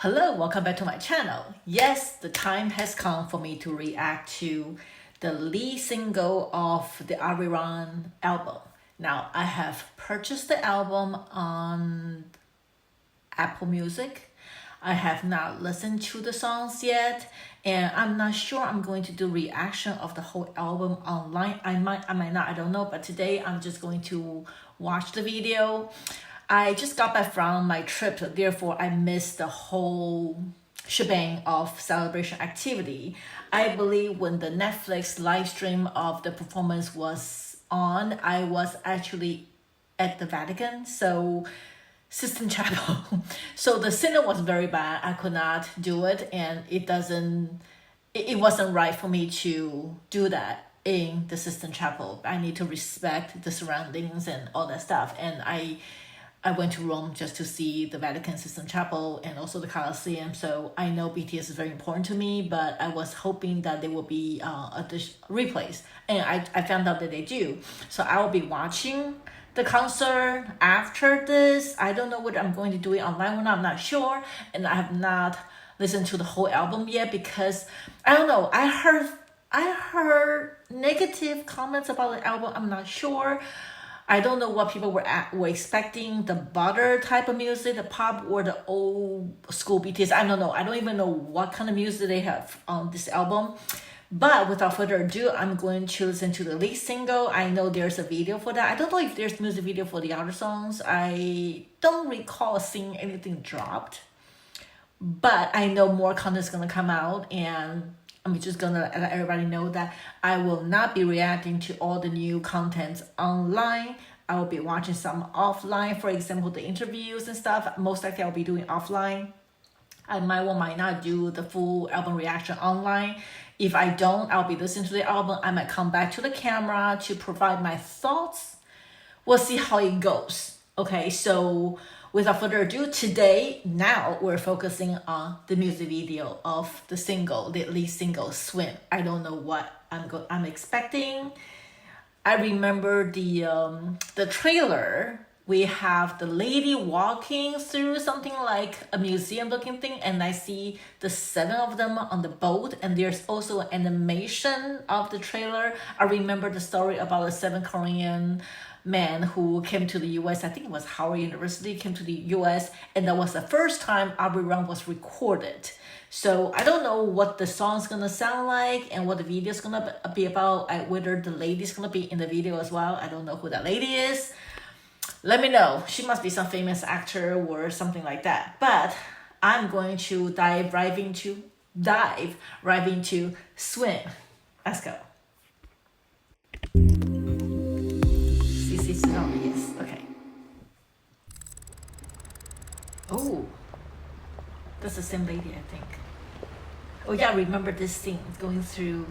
Hello, welcome back to my channel. Yes, the time has come for me to react to the lead single of the HYBE album. Now, I have purchased the album on Apple Music. I have not listened to the songs yet, and I'm not sure I'm going to do reaction of the whole album online. I might not, I don't know, but today I'm just going to watch the video. I just got back from my trip, therefore I missed the whole shebang of celebration activity. I believe when the Netflix live stream of the performance was on, I was actually at the Vatican, so Sistine Chapel. So the signal was very bad. I could not do it, and it wasn't right for me to do that in the Sistine Chapel. I need to respect the surroundings and all that stuff, and I went to Rome just to see the Vatican Sistine Chapel and also the Colosseum. So I know BTS is very important to me, but I was hoping that they will be replays. And I found out that they do. So I will be watching the concert after this. I don't know whether I'm going to do it online or not. I'm not sure. And I have not listened to the whole album yet because, I don't know, I heard negative comments about the album. I'm not sure. I don't know what people were expecting, the butter type of music, the pop or the old school BTS. I don't know. I don't even know what kind of music they have on this album. But without further ado, I'm going to listen to the lead single. I know there's a video for that. I don't know if there's music video for the other songs. I don't recall seeing anything dropped. But I know more content is going to come out, and I'm just gonna let everybody know that I will not be reacting to all the new contents online. I will be watching some offline, for example, the interviews and stuff. Most likely I'll be doing offline. I might or might not do the full album reaction online. If I don't, I'll be listening to the album. I might come back to the camera to provide my thoughts. We'll see how it goes. Okay, so without further ado, now we're focusing on the music video of the single, the lead single, Swim. I don't know what I'm expecting. I remember the trailer. We have the lady walking through something like a museum looking thing, and I see the 7 of them on the boat, and there's also an animation of the trailer. I remember the story about the 7 Korean man who came to the US. I think it was Howard University, came to the US, and that was the first time HYBE was recorded. So I don't know what the song's gonna sound like and what the video's gonna be about, whether the lady's gonna be in the video as well. I don't know who that lady is. Let me know. She must be some famous actor or something like that. But I'm going to dive right into Swim. Let's go. Oh, yes, okay. Oh, that's the same lady, I think. Oh yeah, I remember this scene going through.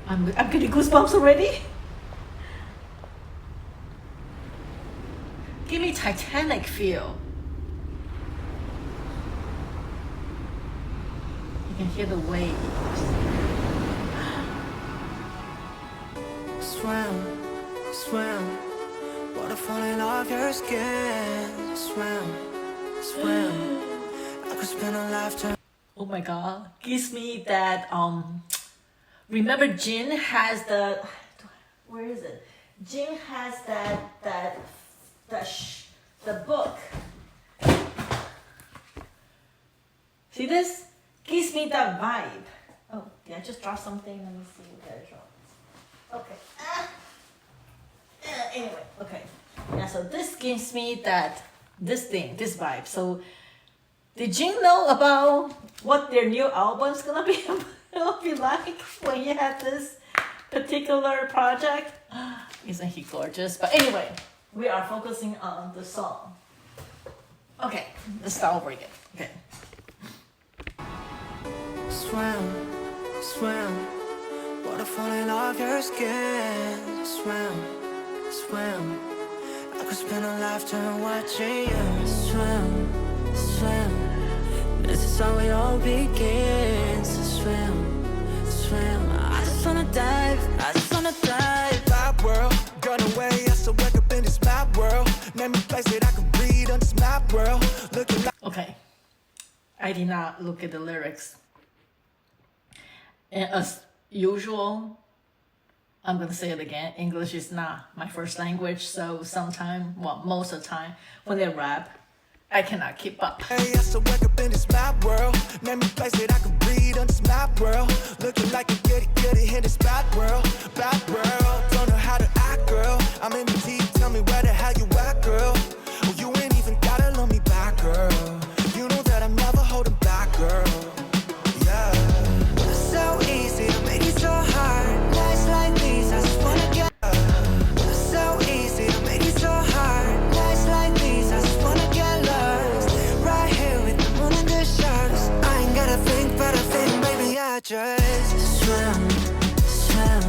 I'm getting goosebumps already. Give me Titanic feel. You can hear the waves. Swim. Swim, waterfalling off your skin. Swim, swim. I could spend a lifetime. Oh my god, gives me that remember Jin has the, where is it? Jin has the book. See this? Gives me that vibe. Oh, did I just drop something? Let me see what I dropped. Okay. Anyway, okay. Yeah, so this gives me this vibe. So did Jin know about what their new album's gonna be like when you have this particular project? Isn't he gorgeous? But anyway, we are focusing on the song. Okay, let's start over again. Okay. Swim, swim, water falling off your skin. Swim, swim. I could spend a lifetime watching you swim, swim. This is how it all begins. Swim, swim. I just wanna dive, Vibe world, gone away. I still wake up in this map world. Name a place that I can breathe on this map world. Looking like. Okay. I did not look at the lyrics. And as usual, I'm gonna say it again, English is not my first language, so sometimes, well, most of the time, when they rap, I cannot keep up. Hey, I still wake up in this map world. Name me place that I can breathe on this map world. Looking like a goody in this bad world. Bad world, don't know how to act, girl. I'm in the deep, tell me where the hell you at, girl. Oh, you ain't even gotta love me back, girl. You know that I'm never holding back, girl. Yeah. So easy to make it so hard. Nights like these, I just wanna get. So easy to make it so hard. Nights like these, I just wanna get lost. Right here with the moon and the stars. I ain't gotta think, but I think, baby, I just swim, swim.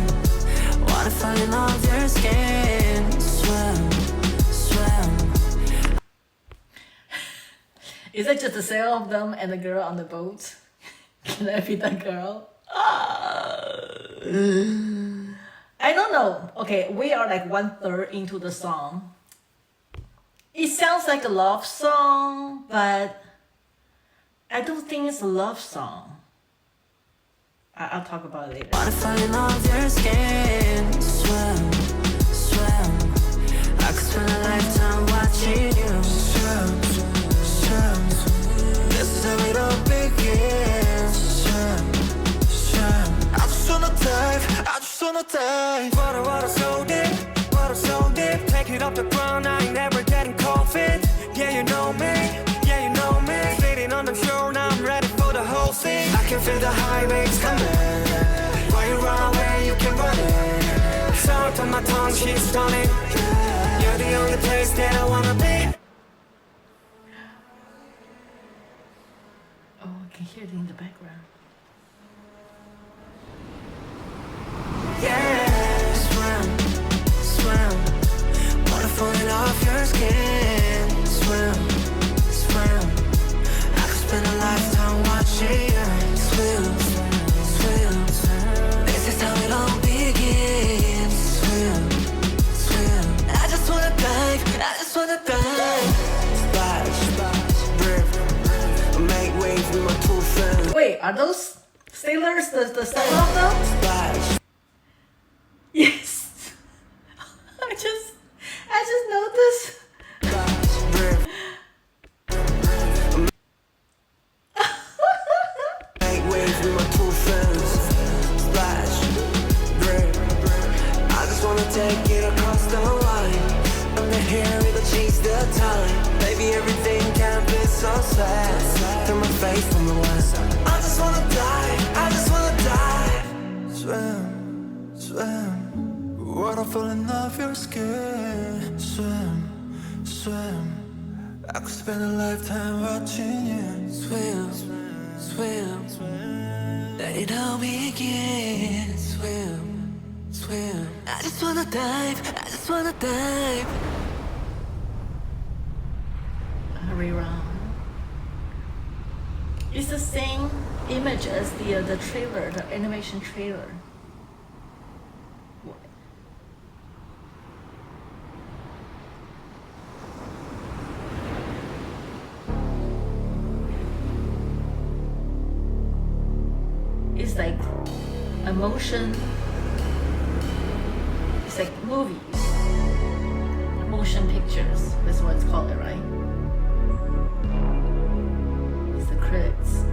Wanna fall in love with your skin. Swim, swim. Is it just the sale of them and the girl on the boat? Can I be that girl? I don't know. Okay, we are like 1/3 into the song. It sounds like a love song, but I don't think it's a love song. I'll talk about it later. Wanna fall in love with your skin. Swim, swim. I could spend a lifetime watching you. Swim, swim. This is how it all begins. Swim, swim. I just wanna dive. I just wanna dive. Water so deep. Water so deep. Take it off the ground. I ain't never getting cold feet. Yeah, you know me. Yeah, you know me. Sitting on the shore. Now I'm ready for the whole scene. I can feel the high waves coming. Why you run away? You can run it. Salt on my tongue, she's stunning. You're the only place that I wanna be. Oh, I can hear it in the background. Yeah, swim, swim. Water falling off your skin. Swim, swim. I could spend a lifetime watching you. Swim, swim. This is how it all begins. Swim, swim. I just wanna dive. I just wanna dive. Splash, splash, rip. Make waves with my two friends. Wait, are those sailors the style of them? Splash. Yes. I just noticed. Make waves with my two friends. Splash, drip. I just wanna take it across the line. I'm the here it'll change the time. Baby, everything can be so sad. Turn my face from the west. I just wanna die. I just wanna die. Swim, swim. Waterfall in love your skin. Swim, swim. I could spend a lifetime watching you. Swim, swim. Let it all begin. Swim, swim. I just wanna dive. I just wanna dive. Rerun. It's the same image as the trailer, the animation trailer. It's like a motion. It's like movies, motion pictures. That's what it's called, right? It's the credits.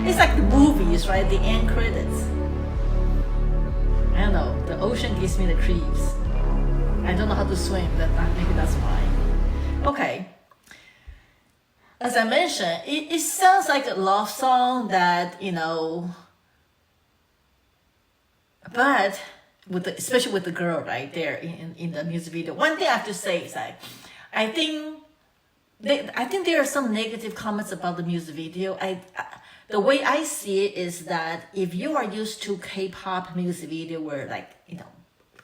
It's like the movies, right? The end credits. I don't know. The ocean gives me the creeps. I don't know how to swim. Maybe that's why. Okay. As I mentioned, it sounds like a love song that, but especially with the girl right there in the music video. One thing I have to say is that I think there are some negative comments about the music video. The way I see it is that if you are used to K-pop music video where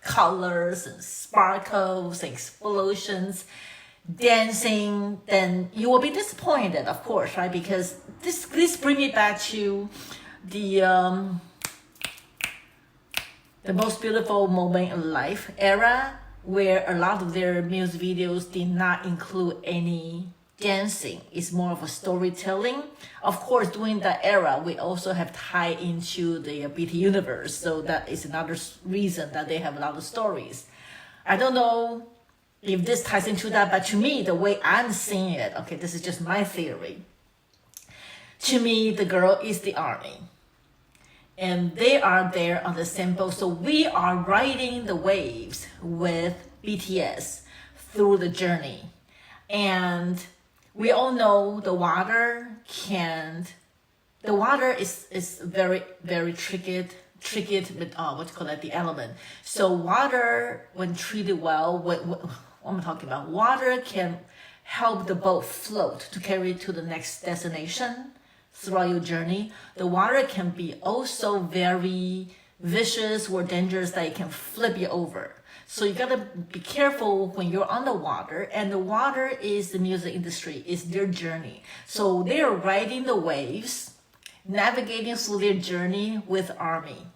colors and sparkles and explosions, dancing, then you will be disappointed, of course, right? Because this bring me back to the most beautiful moment in life era, where a lot of their music videos did not include any dancing. It's more of a storytelling. Of course, during that era, we also have tied into the BT universe. So that is another reason that they have a lot of stories. I don't know if this ties into that, but to me, the way I'm seeing it, okay, this is just my theory. To me, the girl is the army. And they are there on the same boat. So we are riding the waves with BTS through the journey. And we all know the water is very, very tricky with what you call that, the element. So water, when treated well, what I'm talking about, water can help the boat float to carry it to the next destination throughout your journey. The water can be also very vicious or dangerous that it can flip you over. So you gotta be careful when you're on the water, and the water is the music industry, it's their journey. So they're riding the waves, navigating through their journey with ARMY.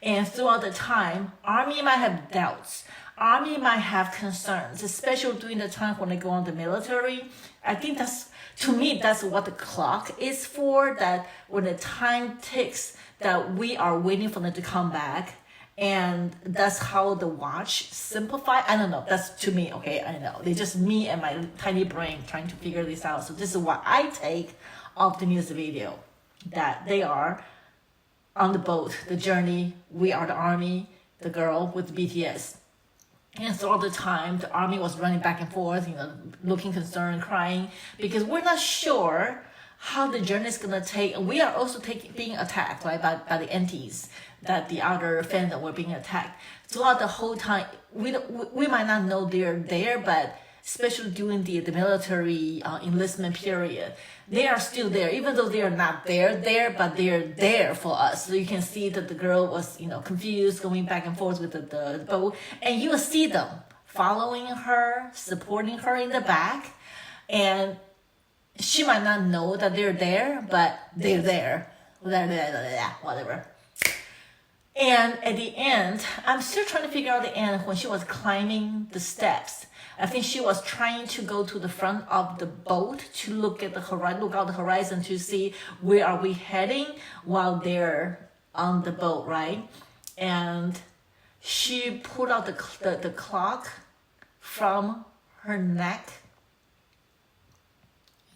And throughout the time, ARMY might have doubts. ARMY might have concerns, especially during the time when they go on the military. I think to me, that's what the clock is for, that when the time ticks, that we are waiting for them to come back. And that's how the watch simplify. I don't know. That's to me, okay? I know. It's just me and my tiny brain trying to figure this out. So this is what I take of the music video. That they are on the boat, the journey. We are the army, the girl with BTS. And throughout the time, the army was running back and forth, looking concerned, crying, because we're not sure how the journey is gonna take. And we are also being attacked, right, by the entities, that the other fans that were being attacked. Throughout the whole time, we might not know they're there, but especially during the military enlistment period, they are still there, even though they are not there, but they're there for us. So you can see that the girl was, confused, going back and forth with the boat, and you will see them following her, supporting her in the back, and she might not know that they're there, but they're there, whatever. And at the end, I'm still trying to figure out the end when she was climbing the steps. I think she was trying to go to the front of the boat to look out the horizon to see where are we heading while they're on the boat, right? And she pulled out the clock from her neck.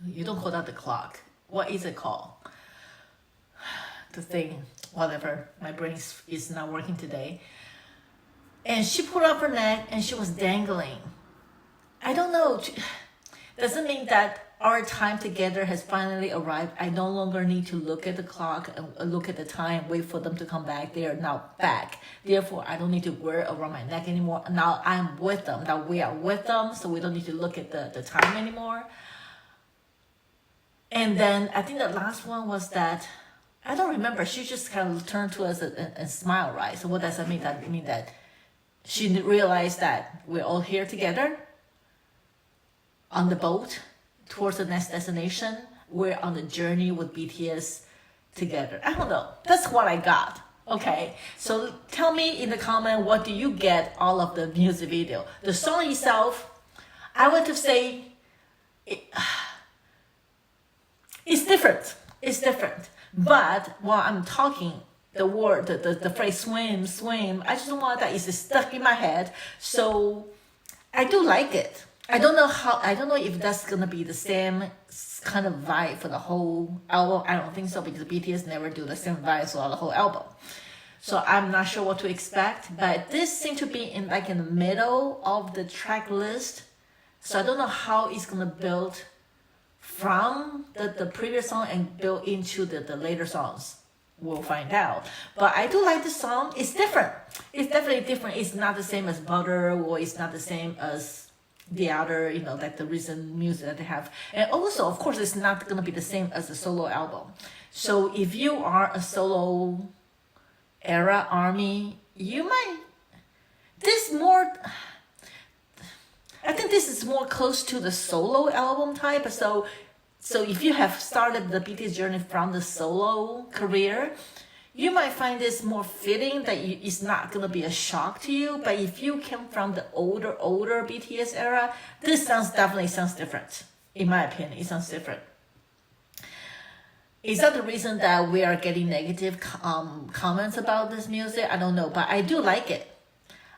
You don't call that the clock. What is it called? The thing, whatever. My brain is not working today. And she pulled up her neck and she was dangling. I don't know. Doesn't mean that our time together has finally arrived. I no longer need to look at the clock and look at the time, wait for them to come back. They are now back. Therefore, I don't need to wear it around my neck anymore. Now I'm with them. Now we are with them, so we don't need to look at the time anymore. And then I think the last one was that, I don't remember. She just kind of turned to us and smiled, right? So what does that mean? That mean that she realized that we're all here together on the boat towards the next destination. We're on the journey with BTS together. I don't know. That's what I got. Okay. So tell me in the comment, what do you get all of the music video? The song itself, I want to say it's different. It's different. But while I'm talking, the word, the phrase swim, I just want that is stuck in my head. So I do like it. I don't know if that's gonna be the same kind of vibe for the whole album. I don't think so, because BTS never do the same vibe throughout the whole album. So I'm not sure what to expect, but this seems to be in the middle of the track list. So I don't know how it's gonna build from the previous song and build into the later songs. We'll find out. But I do like the song. It's different. It's definitely different. It's not the same as Butter, or it's not the same as the other, like the recent music that they have. And also, of course, it's not going to be the same as the solo album. So if you are a solo era ARMY, you might, I think this is more close to the solo album type. So if you have started the BTS journey from the solo career, you might find this more fitting, that it's not going to be a shock to you. But if you came from the older BTS era, this definitely sounds different. In my opinion, it sounds different. Is that the reason that we are getting negative comments about this music? I don't know, but I do like it.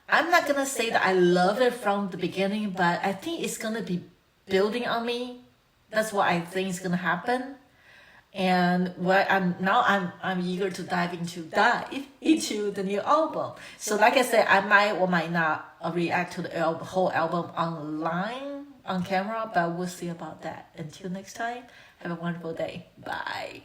I'm not gonna say that I love it from the beginning, but I think it's gonna be building on me. That's what I think is gonna happen. And what I'm eager to dive into the new album. So like I said, I might or might not react to the whole album online on camera, but we'll see about that. Until next time, have a wonderful day. Bye.